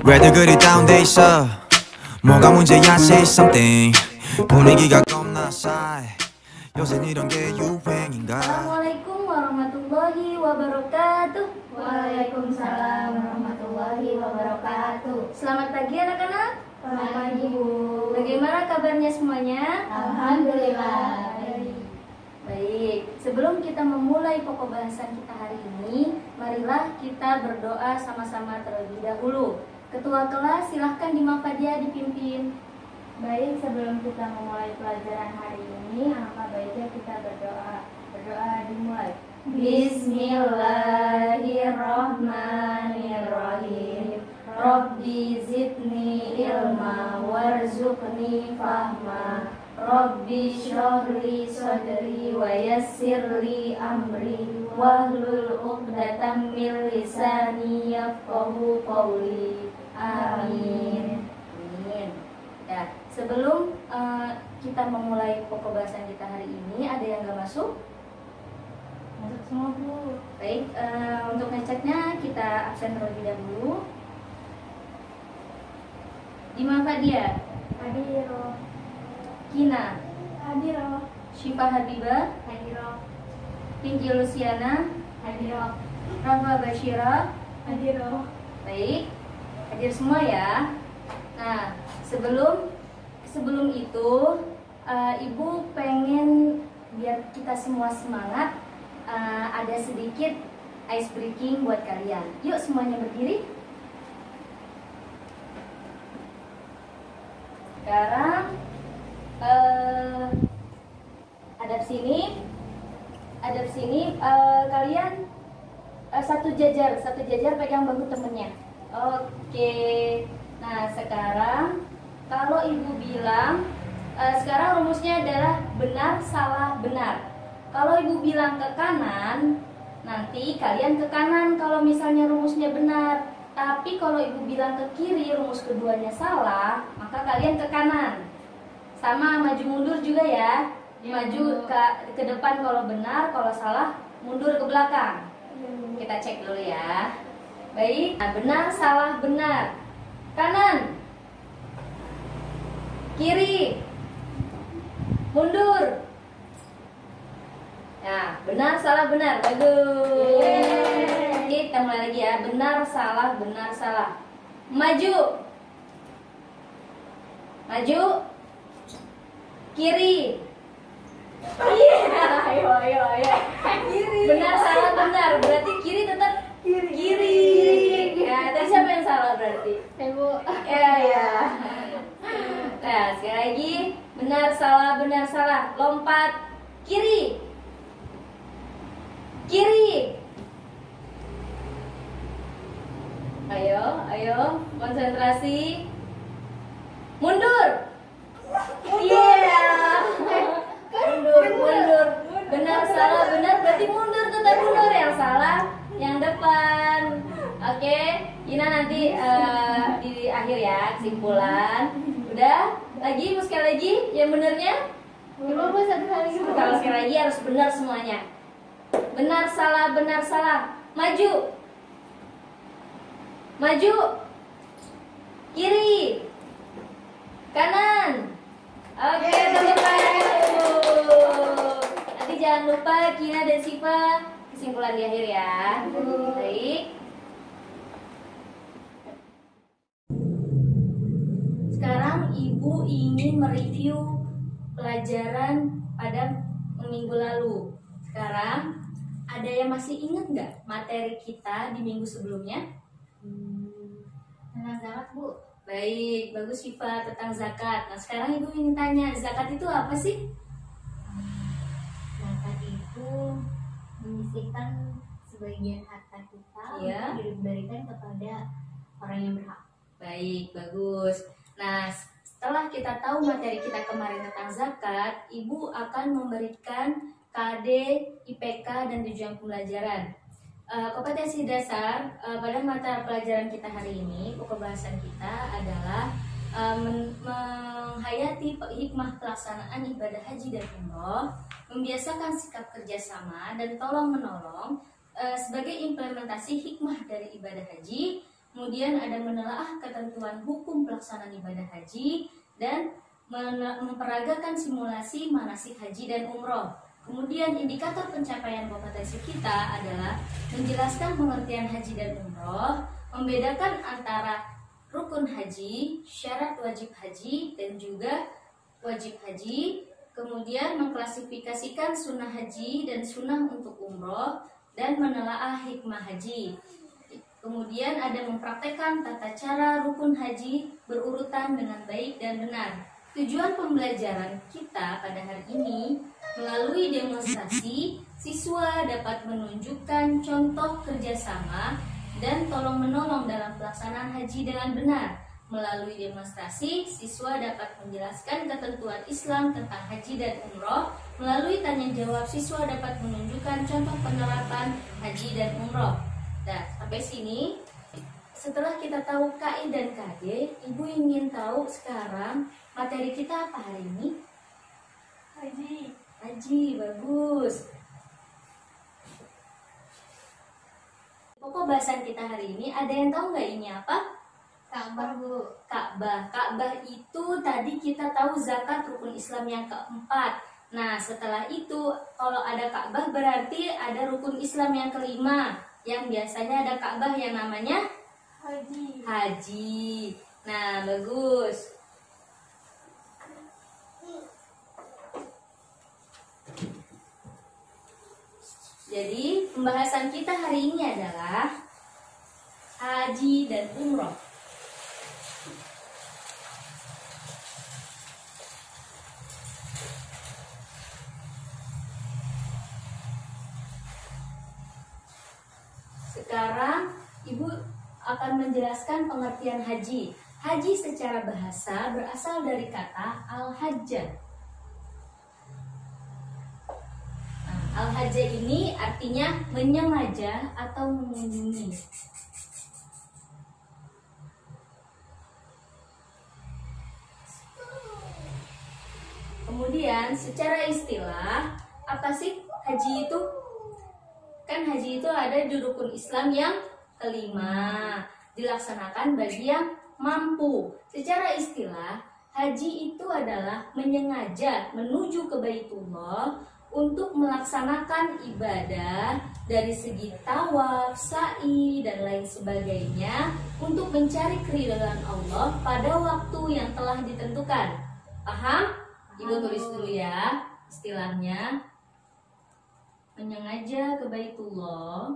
왜들 그리 다운돼 있어 뭐가 문제야 say something 분위기가 겁나 싸해 요새 이런 게 유행인가. Assalamualaikum warahmatullahi wabarakatuh. Waalaikumsalam warahmatullahi wabarakatuh. Selamat pagi anak-anak. Selamat pagi Bu. Bagaimana kabarnya semuanya? Alhamdulillah. Baik, sebelum kita memulai pokok bahasan kita hari ini, marilah kita berdoa sama-sama terlebih dahulu. Ketua kelas silahkan Imam Fadia dipimpin. Baik, sebelum kita memulai pelajaran hari ini, alangkah baiknya kita berdoa. Berdoa dimulai. Bismillahirrahmanirrahim. Rabbi zidni ilma warzuqni fahma. Rabbi shrahli sadri wa yassirli amri wahlul 'uqdatam min lisani yafqahu qawli. Amin. Amin. Ya, sebelum kita memulai pokok bahasan kita hari ini, ada yang nggak masuk? Masuk semua Bu. Baik, untuk ngeceknya kita absen terlebih dahulu. Imam Fadia, Hadiro. Kina, Hadiro. Syifa Habibah, Hadiro. Pinky Luciana, Hadiro. Rafa Bashira. Hadiro. Baik, hadir semua ya. Nah, sebelum itu Ibu pengen biar kita semua semangat, ada sedikit ice breaking buat kalian. Yuk semuanya berdiri. Sekarang hadap sini, kalian satu jajar pegang bahu temennya. Oke. Nah, sekarang kalau Ibu bilang, sekarang rumusnya adalah benar, salah, benar. Kalau Ibu bilang ke kanan, nanti kalian ke kanan kalau misalnya rumusnya benar. Tapi kalau Ibu bilang ke kiri, rumus keduanya salah, maka kalian ke kanan. Sama maju mundur juga ya. Maju ke depan kalau benar, kalau salah mundur ke belakang. Kita cek dulu ya. Baik, nah, benar, salah, benar. Kanan, kiri, mundur. Nah, benar, salah, benar. Bagus. Kita mulai lagi ya. Benar, salah, benar, salah. Maju, maju, kiri. Ayo. Kiri. Benar, salah, benar. Berarti kiri tetap kiri. Ya, tadi siapa yang salah berarti? Ibu. Ya. Nah, sekali lagi. Benar, salah, benar, salah. Lompat kiri. Kiri. Ayo, konsentrasi. Mundur. Iya. Mundur. Benar, salah, benar. Berarti mundur, tetap mundur. Yang salah, yang depan. Oke, Ina nanti di akhir ya, kesimpulan. Udah? Lagi, sekali lagi, yang benernya? Ibu satu kali. Kalau sekali lagi harus benar semuanya. Benar, salah, benar, salah. Maju. Maju. Kiri. Kanan. Oke, tepuk tangan. Nanti jangan lupa Kina dan Siva kesimpulan di akhir ya. Baik. Sekarang Ibu ingin mereview pelajaran pada minggu lalu. Sekarang ada yang masih ingat nggak materi kita di minggu sebelumnya? Tentang zakat Bu. Baik, bagus Syifa, tentang zakat. Nah, sekarang Ibu ingin tanya, zakat itu apa sih? Zakat itu menyisihkan sebagian harta kita Iya. untuk diberikan kepada orang yang berhak. Baik, bagus. Nah, setelah kita tahu materi kita kemarin tentang zakat, Ibu akan memberikan KD, IPK, dan tujuan pembelajaran. Kompetensi dasar pada mata pelajaran kita hari ini, pokok bahasan kita adalah menghayati hikmah pelaksanaan ibadah haji dan umroh, membiasakan sikap kerjasama dan tolong menolong sebagai implementasi hikmah dari ibadah haji, kemudian ada menelaah ketentuan hukum pelaksanaan ibadah haji, dan memperagakan simulasi manasik haji dan umroh. Kemudian indikator pencapaian kompetensi kita adalah menjelaskan pengertian haji dan umroh, membedakan antara rukun haji, syarat wajib haji, dan juga wajib haji, kemudian mengklasifikasikan sunnah haji dan sunnah untuk umroh, dan menelaah hikmah haji. Kemudian ada mempraktekkan tata cara rukun haji berurutan dengan baik dan benar. Tujuan pembelajaran kita pada hari ini, melalui demonstrasi, siswa dapat menunjukkan contoh kerjasama dan tolong-menolong dalam pelaksanaan haji dengan benar. Melalui demonstrasi, siswa dapat menjelaskan ketentuan Islam tentang haji dan umroh. Melalui tanya jawab, siswa dapat menunjukkan contoh penerapan haji dan umroh. Nah, sampai sini, setelah kita tahu KI dan KD, Ibu ingin tahu sekarang materi kita apa hari ini? Haji. Haji, bagus. Pokok bahasan kita hari ini, ada yang tahu nggak ini apa? Ka'bah, Bu. Ka'bah. Ka'bah itu tadi kita tahu zakat rukun Islam yang keempat. Nah, setelah itu kalau ada Ka'bah berarti ada rukun Islam yang kelima, yang biasanya ada Ka'bah yang namanya Haji. haji. Nah, bagus. Jadi, pembahasan kita hari ini adalah haji dan umroh. Sekarang Ibu akan menjelaskan pengertian haji. Haji secara bahasa berasal dari kata al-hajjah. Nah, al-hajjah ini artinya menyengaja atau mengunjungi. Kemudian secara istilah, apa sih haji itu? Kan haji itu ada di rukun Islam yang kelima, dilaksanakan bagi yang mampu. Secara istilah, haji itu adalah menyengaja menuju ke Baitullah untuk melaksanakan ibadah dari segi tawaf, sa'i, dan lain sebagainya untuk mencari keridhaan Allah pada waktu yang telah ditentukan. Paham? Ibu tulis dulu ya istilahnya. Menyengaja ke Baitullah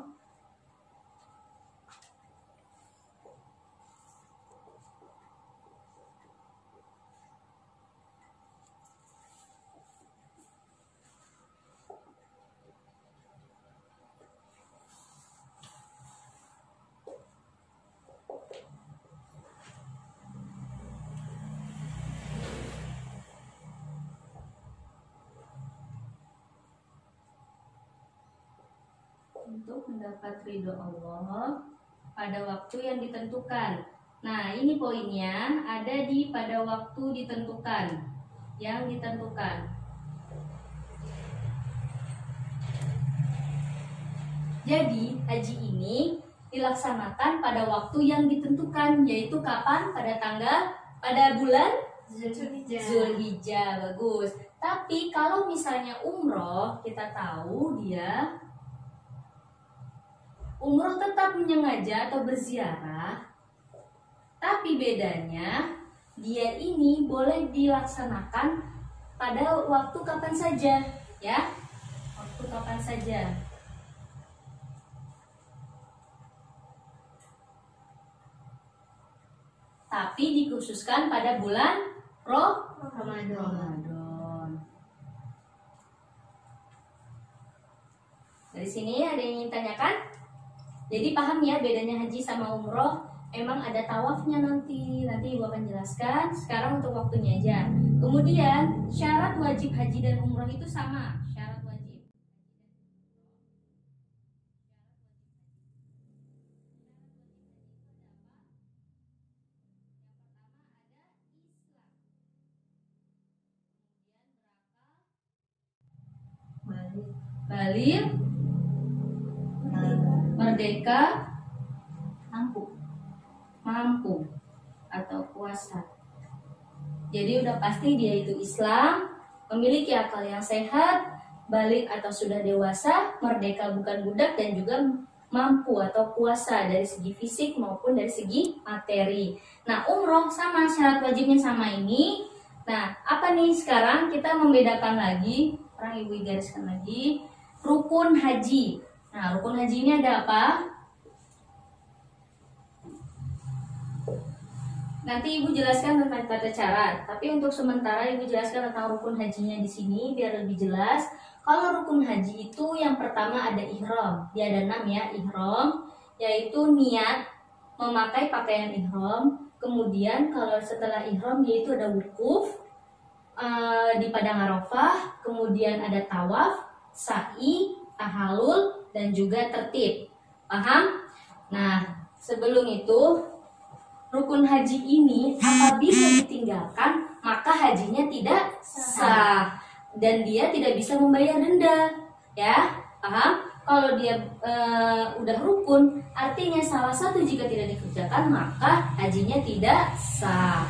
untuk mendapat ridho Allah pada waktu yang ditentukan. Nah, ini poinnya ada di pada waktu ditentukan, yang ditentukan. Jadi, haji ini dilaksanakan pada waktu yang ditentukan, yaitu kapan? Pada bulan Zulhijjah. Bagus. Tapi kalau misalnya umroh, kita tahu dia umroh tetap menyengaja atau berziarah, tapi bedanya dia ini boleh dilaksanakan pada waktu kapan saja, ya, waktu kapan saja. Tapi dikhususkan pada bulan Ramadan. Dari sini ada yang ingin tanyakan? Jadi paham ya bedanya haji sama umroh. Emang ada tawafnya nanti Ibu akan jelaskan. Sekarang untuk waktunya aja. Kemudian syarat wajib haji dan umroh itu sama. Syarat wajib. Baligh, merdeka, Mampu. mampu atau kuasa. Jadi udah pasti dia itu Islam, memiliki akal yang sehat, balik atau sudah dewasa, merdeka bukan budak, dan juga mampu atau kuasa dari segi fisik maupun dari segi materi. Nah, umroh sama, syarat wajibnya sama ini. Nah, apa nih sekarang kita membedakan lagi, orang ibu gariskan lagi, rukun haji. Nah, rukun haji ini ada apa? Nanti ibu jelaskan tentang tata cara, tapi untuk sementara ibu jelaskan tentang rukun hajinya di sini biar lebih jelas. Kalau rukun haji itu yang pertama ada ihram, dia ada 6 ya, ihram, yaitu niat memakai pakaian ihram. Kemudian kalau setelah ihram dia itu ada wukuf di padang Arafah, kemudian ada tawaf, sa'i, tahallul, dan juga tertib. Paham? Nah, sebelum itu rukun haji ini apabila ditinggalkan maka hajinya tidak sah dan dia tidak bisa membayar denda, ya, paham? Kalau dia udah rukun, artinya salah satu jika tidak dikerjakan maka hajinya tidak sah.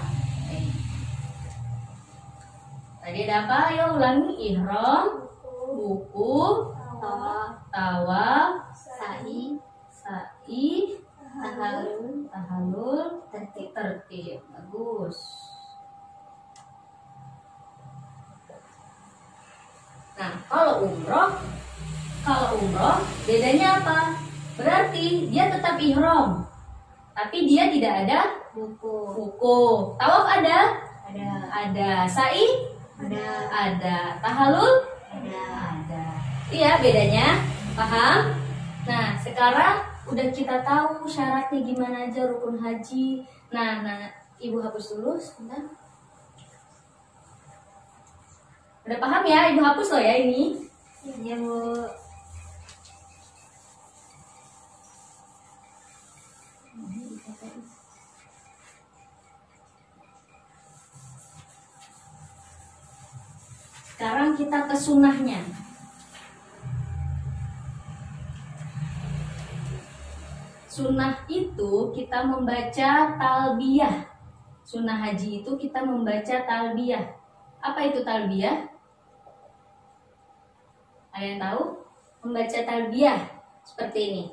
Tadi ada apa? Ayo ulangi. Ihram, wukuf, tawaf, sa'i, tahallul, tertib. Bagus. Nah, kalau umroh bedanya apa? Berarti dia tetap ihram, tapi dia tidak ada wukuf. Tawaf ada? Ada. Sa'i? Ada. Tahallul? Ada. Iya, bedanya. Paham? Nah, sekarang udah kita tahu syaratnya gimana aja rukun haji. Nah, ibu hapus dulu sebentar. Udah paham ya? Ibu hapus loh ya ini. Iya, Bu. Sekarang kita ke sunnahnya. Sunnah itu kita membaca talbiyah. Sunnah haji itu kita membaca talbiyah. Apa itu talbiyah? Ada yang tahu? Membaca talbiyah seperti ini.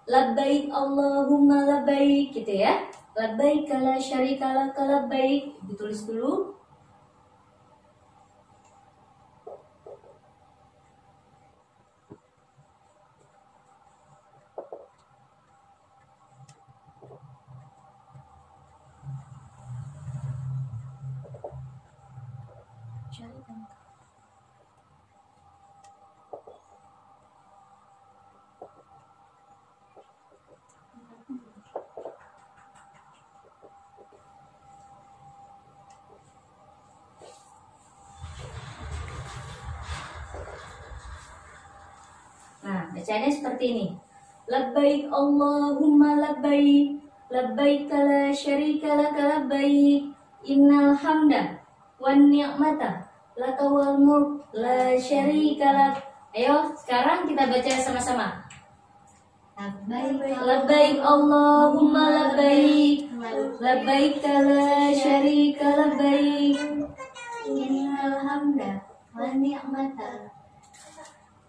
Labbaik Allahumma labbaik, gitu ya. Labbaik la syarika laka labbaik. Ditulis dulu. Nah, bacanya seperti ini. Labbaik Allahumma labbaik, labbaik la syarika laka labbaik, innal hamda wan ni'mata laka wal mulk la syarika lak. Ayo, sekarang kita baca sama-sama. Labbaik Allahumma labbaik, labbaik la syarika labbaik, Innal hamda wan ni'mata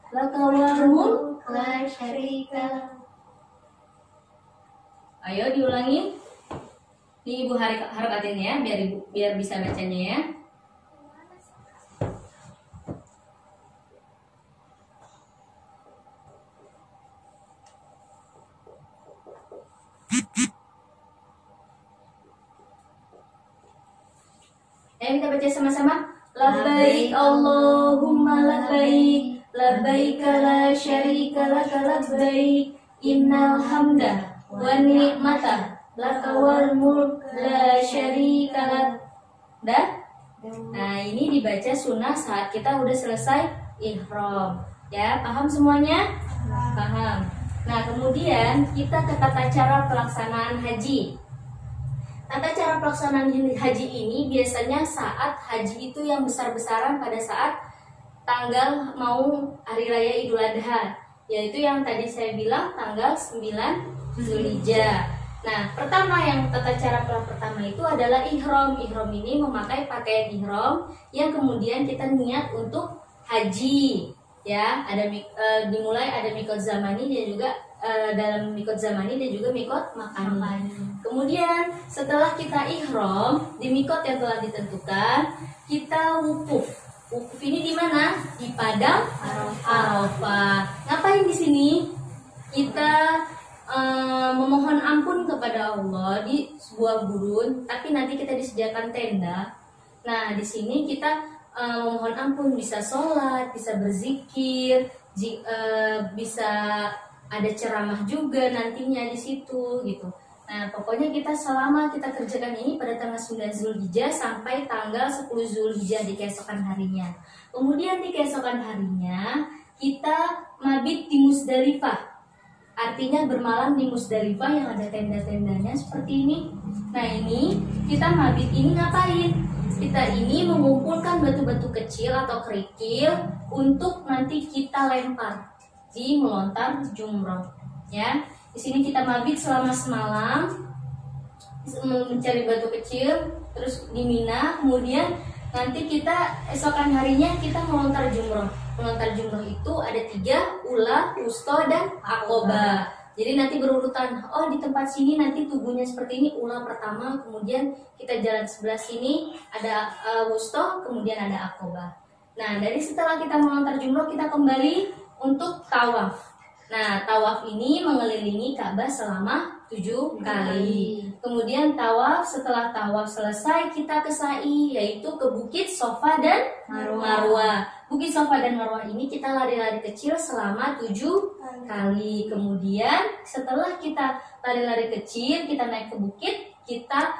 laka wal mulk. la syarika lak. Ayo diulangi. Ini ibu harakatin ya, biar bisa bacanya ya. Ayo kita baca sama-sama. Labbaik Allahumma labbaik, labbaik la syarika laka labbaik, innal hamda wan ni'mata laka wal mulk la syarika lak. Dah? Nah, ini dibaca sunnah saat kita udah selesai ihram. Ya, paham semuanya? Paham. Nah, kemudian kita ke tata cara pelaksanaan haji. Tata cara pelaksanaan haji ini biasanya saat haji itu yang besar-besaran pada saat tanggal mau hari raya Idul Adha, yaitu yang tadi saya bilang tanggal 9 Zulhijjah. Nah, pertama yang tata cara pertama itu adalah ihram. Ihram ini memakai pakaian ihram yang kemudian kita niat untuk haji. Ya, dimulai ada mikot zamani dan juga dalam mikot zamani dan juga mikot makani. Kemudian setelah kita ihram di mikot yang telah ditentukan, kita wukuf. Wukuf ini di mana? Di padang Arafah. Ngapain di sini? Kita memohon ampun kepada Allah di sebuah gurun, tapi nanti kita disediakan tenda. Nah, di sini kita memohon ampun, bisa sholat, bisa berzikir, bisa ada ceramah juga nantinya di situ gitu. Nah, pokoknya kita selama kita kerjakan ini pada tanggal 9 Zulhijjah sampai tanggal 10 Zulhijjah di keesokan harinya. Kemudian di keesokan harinya kita mabit di Musdalifah. Artinya bermalam di Musdalifah yang ada tenda-tendanya seperti ini. Nah, ini kita mabit ini ngapain? Kita ini mengumpulkan batu-batu kecil atau kerikil untuk nanti kita lempar di melontar jumroh. Ya, di sini kita mabit selama semalam mencari batu kecil, terus di Mina. Kemudian nanti kita esokan harinya kita melontar jumroh. Melontar jumroh itu ada 3, ula, wusto, dan akoba. Jadi nanti berurutan. Oh, di tempat sini nanti tubuhnya seperti ini, ula pertama, kemudian kita jalan sebelah sini ada wusto, kemudian ada akoba. Nah, dari setelah kita melontar jumroh kita kembali untuk tawaf. Nah, tawaf ini mengelilingi Ka'bah selama 7 kali. Kemudian tawaf, setelah tawaf selesai kita ke sa'i, yaitu ke Bukit Sofa dan Marwah. Bukit Sofa dan Marwah ini kita lari-lari kecil selama 7 kali. Kemudian setelah kita lari-lari kecil, kita naik ke bukit, kita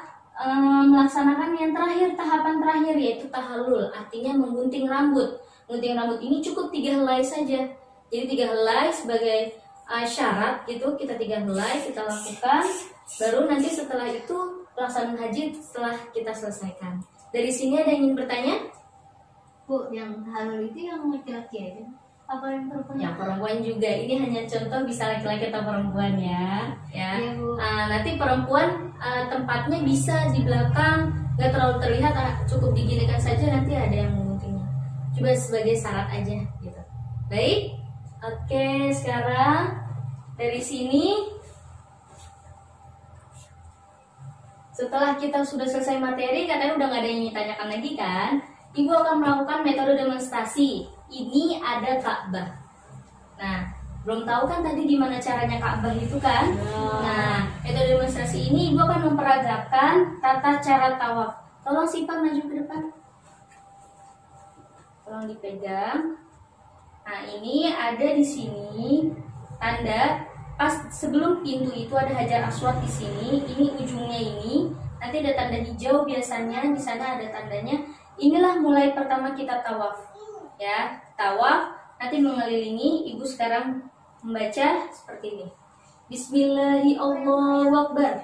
melaksanakan yang terakhir, tahapan terakhir, yaitu tahallul, artinya menggunting rambut. Menggunting rambut ini cukup 3 helai saja. Jadi 3 helai sebagai syarat gitu, kita 3 helai kita lakukan. Baru nanti setelah itu pelaksanaan haji setelah kita selesaikan. Dari sini ada yang ingin bertanya? Bu, yang halal itu yang laki-laki aja? Apa yang perempuan? Ya, perempuan juga. Ini hanya contoh, bisa laki-laki atau perempuan ya. Iya, Bu. Nanti perempuan tempatnya bisa di belakang, nggak terlalu terlihat, cukup diginikan saja, nanti ada yang menguntingnya. Coba sebagai syarat aja gitu. Baik. Oke, sekarang dari sini setelah kita sudah selesai materi, katanya udah nggak ada yang ditanyakan lagi kan? Ibu akan melakukan metode demonstrasi. Ini ada Ka'bah. Nah, belum tahu kan tadi gimana caranya Ka'bah itu kan? Nah, metode demonstrasi ini Ibu akan memperagakan tata cara tawaf. Tolong simpan maju ke depan. Tolong dipegang. Nah, ini ada di sini tanda pas sebelum pintu itu ada Hajar Aswad di sini. Ini ujungnya ini. Nanti ada tanda hijau biasanya, di sana ada tandanya. Inilah mulai pertama kita tawaf. Ya, tawaf nanti mengelilingi. Ibu sekarang membaca seperti ini. Bismillahirrahmanirrahim.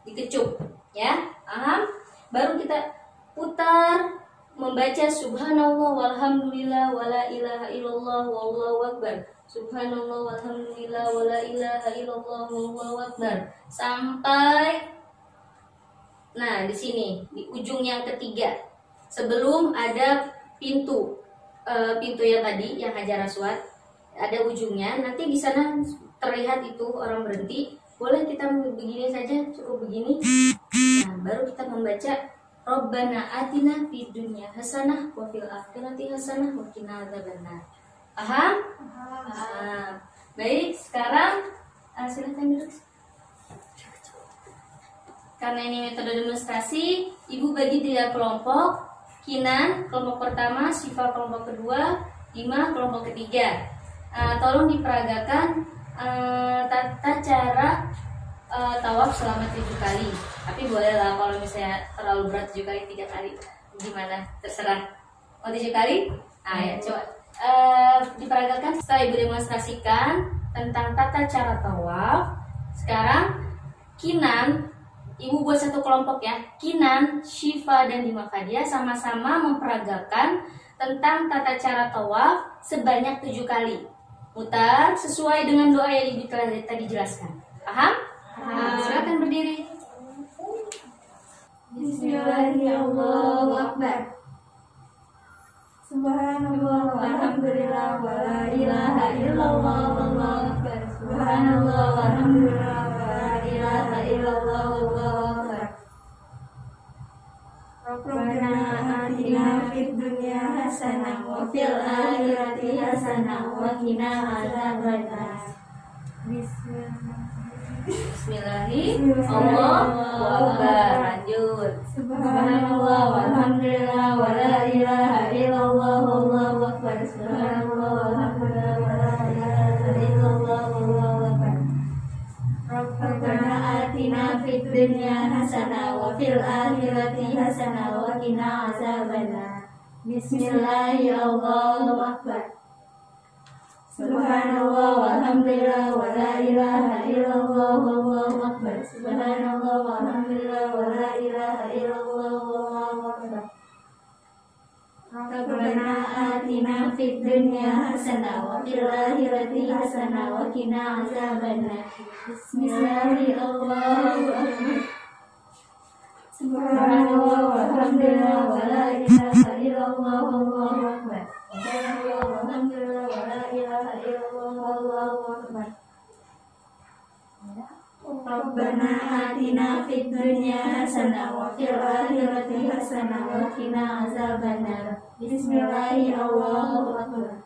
Dikecup, ya. Paham? Baru kita putar membaca subhanallah walhamdulillah wala ilaha illallah wallahu akbar. Subhanallah walhamdulillah wala ilaha illallah wallahu akbar. Sampai di sini di ujung yang ketiga. Sebelum ada pintu yang tadi yang Hajar Aswad ada ujungnya, nanti di sana terlihat itu orang berhenti. Boleh kita begini saja, cukup begini. Nah, baru kita membaca Rabbana atina fid dunya hasanah wa fil akhirati hasanah wa qina adzabannar. Paham? Paham. Baik, sekarang silakan duduk. Karena ini metode demonstrasi, Ibu bagi 3 kelompok. Kinan, kelompok pertama, Syifa kelompok kedua, Ima kelompok ketiga. Tolong diperagakan tata cara tawaf selama 7 kali. Tapi boleh lah kalau misalnya terlalu berat 7 kali, 3 kali, gimana? Terserah. Mau 7 kali? Ya coba diperagakan setelah Ibu demonstrasikan tentang tata cara tawaf. Sekarang Kinan, Ibu buat 1 kelompok ya. Kinan, Syifa, dan Dima Fadia sama-sama memperagakan tentang tata cara tawaf sebanyak 7 kali. Mutar sesuai dengan doa yang Ibu telah tadi jelaskan. Paham? Silakan berdiri. Bismillahirrahmanirrahim. Allahu Akbar. Subhanallah walhamdulillah wa la ilaha illallah wallahu akbar. Subhanallah walhamdulillah wa la ilaha illallah wallahu akbar. Rabbana atina fid dunya hasanah wa fil akhirati hasanah wa qina adzabannar. Bismillahirrahmanirrahim. Allahu Akbar. Lanjut. Subhanallah walhamdulillah wa la ilaha illallah wallahu akbar. Subhanallah walhamdulillah wa la ilaha illallah wallahu akbar. Rabbana atina fid dunya hasanah wa fil akhirati hasanah wa qina adzabannar. Bismillahirrahmanirrahim. Allahu akbar. Subhanallah walhamdulillah wa la ilaha illallah wallahu akbar. Subhanallah walhamdulillah wa la ilaha illallah wallahu akbar. Rabbana atina fid dunya hasanah wa fil akhirati hasanah wa qina adzabannar. Bismillahirrahmanirrahim. Subhanallah walhamdulillah wa la ilaha illallah wallahu akbar. Subhanallah walhamdulillah wa la ilaha illallah wallahu akbar. Rabbana atina fid dunya hasanah wa fil akhirati hasanah wa qina adzabannar. Bismillahirrahmanirrahim.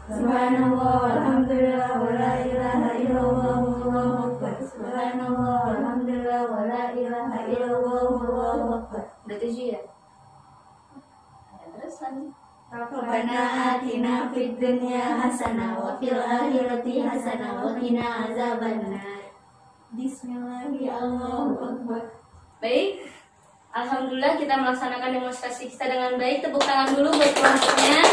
Subhanallah walhamdulillah wa la ilaha illallah wallahu akbar. Subhanallah walhamdulillah wa la ilaha illallah wallahu akbar. Udah 7 ya? Terus lanjut. Rabbana atina fid dunya hasanah wa fil akhirati hasanah wa qina adzabannar. Bismillahirrahmanirrahim. Baik. Alhamdulillah kita melaksanakan demonstrasi kita dengan baik. Tepuk tangan dulu buat kelompoknya.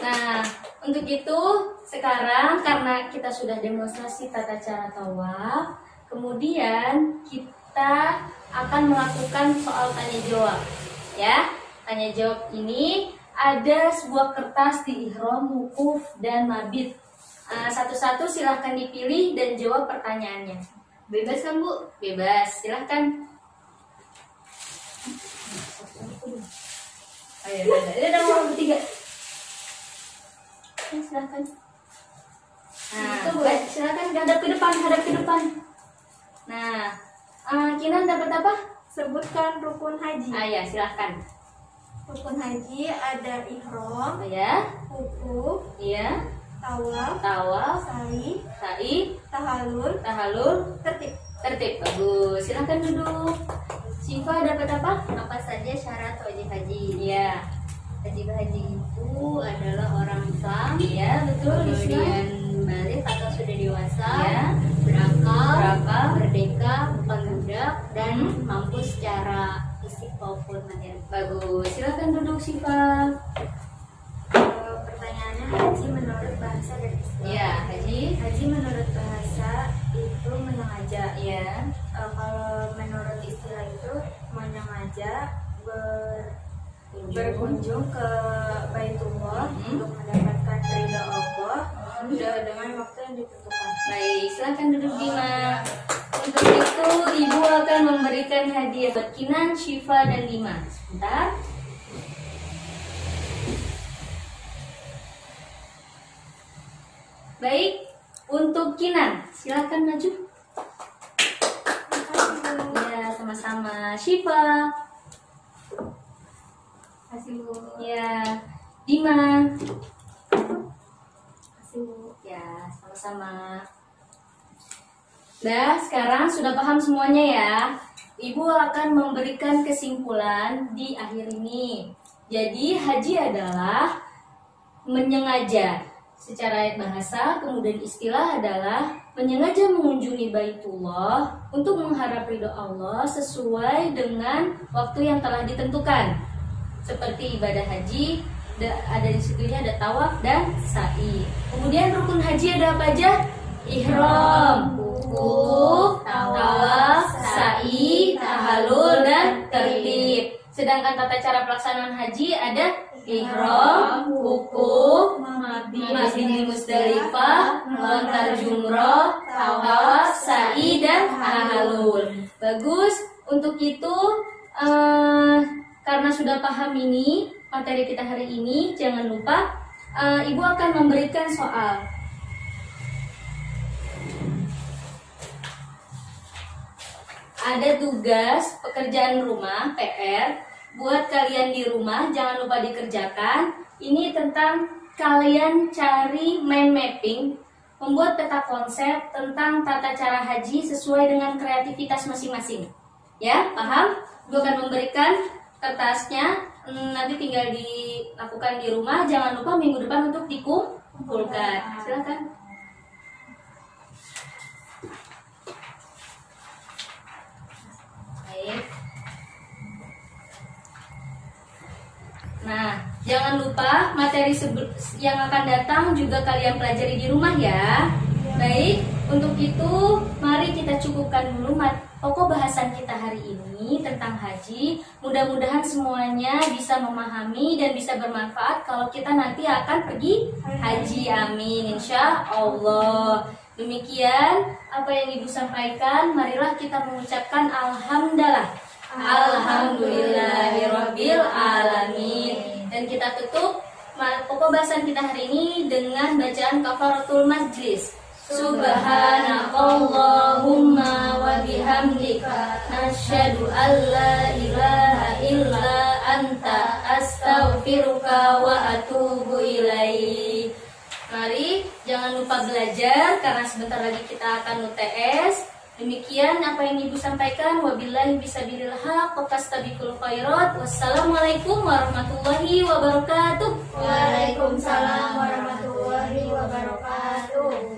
Nah, untuk itu sekarang karena kita sudah demonstrasi tata cara tawaf, kemudian kita akan melakukan soal tanya jawab. Ya, tanya jawab ini ada sebuah kertas di ihram, wukuf, dan mabit. Satu-satu silahkan dipilih dan jawab pertanyaannya. Bebas kan Bu? Bebas, silahkan. Ayo, ada nomor bertiga. Silahkan. Nah, baik, silahkan hadap ke depan, hadap ke depan. Nah, Kinan dapat apa? Sebutkan rukun haji. Ya, silahkan. Rukun haji ada ihram, Ya, wukuf, iya, tawaf, sa'i, tahallul, tertib. tertib. Bagus, silahkan duduk. Syifa dapat apa? Apa saja syarat wajib haji? Iya, Wajib haji itu adalah orang Islam, iya, betul. kemudian balik atau sudah dewasa, Iya. berakal, merdeka, bukan budak, dan mampu secara fisik maupun materi. Bagus, silahkan duduk Syifa. Pertanyaannya, haji menurut bahasa dan istilah. Iya, Haji. Haji menurut bahasa itu menyengaja. Iya. Kalau menurut istilah itu menyengaja berkunjung ke Baitullah untuk mendapatkan ridha Allah dengan waktu yang ditentukan. Baik, silahkan duduk Dima. Untuk itu Ibu akan memberikan hadiah buat Kinan, Syifa, dan Dima. Sebentar. Baik, untuk Kinan, silahkan maju. Ya, sama-sama. Syifa. Kasih Bu. Ya, Dima. Kasih Bu. Ya, sama-sama. Nah, sekarang sudah paham semuanya ya. Ibu akan memberikan kesimpulan di akhir ini. Jadi, haji adalah menyengaja. Secara ayat bahasa, kemudian istilah adalah menyengaja mengunjungi Baitullah untuk mengharap ridho Allah sesuai dengan waktu yang telah ditentukan. Seperti ibadah haji, ada di situnya ada tawaf dan sa'i. Kemudian rukun haji ada apa aja? Ihram, wukuf, tawaf, sa'i, tahallul, dan tertib. Sedangkan tata cara pelaksanaan haji ada ihram, wukuf, mabit di Musdalifah, melontar jumroh, tawaf, sa'i dan tahalul. Bagus. Untuk itu karena sudah paham ini materi kita hari ini, jangan lupa Ibu akan memberikan soal. Ada tugas pekerjaan rumah PR buat kalian di rumah, jangan lupa dikerjakan. Ini tentang kalian cari mind mapping, membuat peta konsep tentang tata cara haji sesuai dengan kreativitas masing-masing. Ya, paham? Gue akan memberikan kertasnya, nanti tinggal dilakukan di rumah. Jangan lupa minggu depan untuk dikumpulkan. Silakan. Baik. Nah, jangan lupa materi yang akan datang juga kalian pelajari di rumah ya. Baik, untuk itu mari kita cukupkan dulu pokok bahasan kita hari ini tentang haji. Mudah-mudahan semuanya bisa memahami dan bisa bermanfaat kalau kita nanti akan pergi haji. Amin, insya Allah. Demikian apa yang Ibu sampaikan. Marilah kita mengucapkan alhamdulillah. Alhamdulillahirabbil alamin. Dan kita tutup pokok bahasan kita hari ini dengan bacaan kafaratul majlis. Subhanakallahumma wa bihamdika nasyhadu an la ilaha illa anta astaghfiruka wa atubu ilaik. Mari jangan lupa belajar karena sebentar lagi kita akan UTS. Demikian apa yang Ibu sampaikan. Wabillahi bisabilil haq wa fastabiqul khairat. Wassalamualaikum warahmatullahi wabarakatuh. Waalaikumsalam warahmatullahi wabarakatuh.